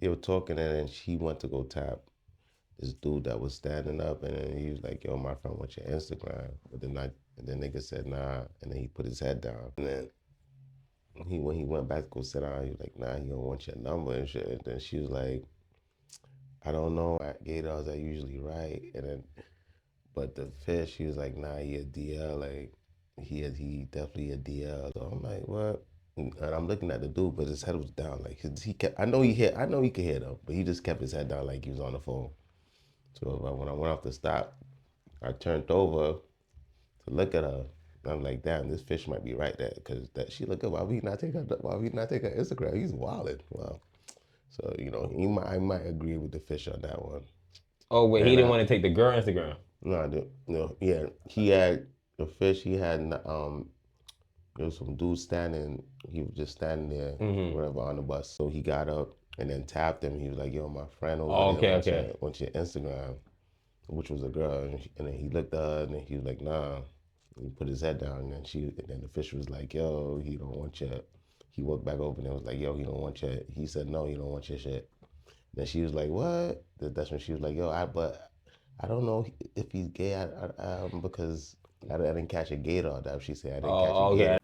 they were talking, and then she went to go tap this dude that was standing up, and then he was like, "Yo, my friend wants your Instagram," but then and then nigga said, "Nah," and then he put his head down, and then when he went back to go sit down, he was like, "Nah, he don't want your number and shit." And then she was like, "I don't know, at Gators I usually write," and then but the fish, he was like, "Nah, he a DL, like he definitely a DL." So I'm like, "What?" And I'm looking at the dude, but his head was down. Like he kept, I know he could hear them, but he just kept his head down like he was on the phone. So when I went off the stop, I turned over to look at her. And I'm like, damn, this fish might be right there, because that she look up. Why we not take her Instagram? He's wilding. Well, so I might agree with the fish on that one. Oh wait, he Then didn't want to take the girl Instagram. no, I didn't. No, yeah, he had the fish. He had there was some dude standing. He was just standing there, Mm-hmm. whatever, on the bus. So he got up and then tapped him. He was like, "Yo, my friend over Oh, there okay, okay. wants your Instagram," which was a girl. And then he looked at her, and then he was like, "Nah." He put his head down, and then the fish was like, "Yo, he don't want your." He walked back over and was like, "Yo, he don't want your." He said, "No, he don't want your shit." Then she was like, "What?" That's when she was like, "Yo, but I don't know if he's gay, because I didn't catch a gator." That she said, "I didn't catch a Oh, okay. gator."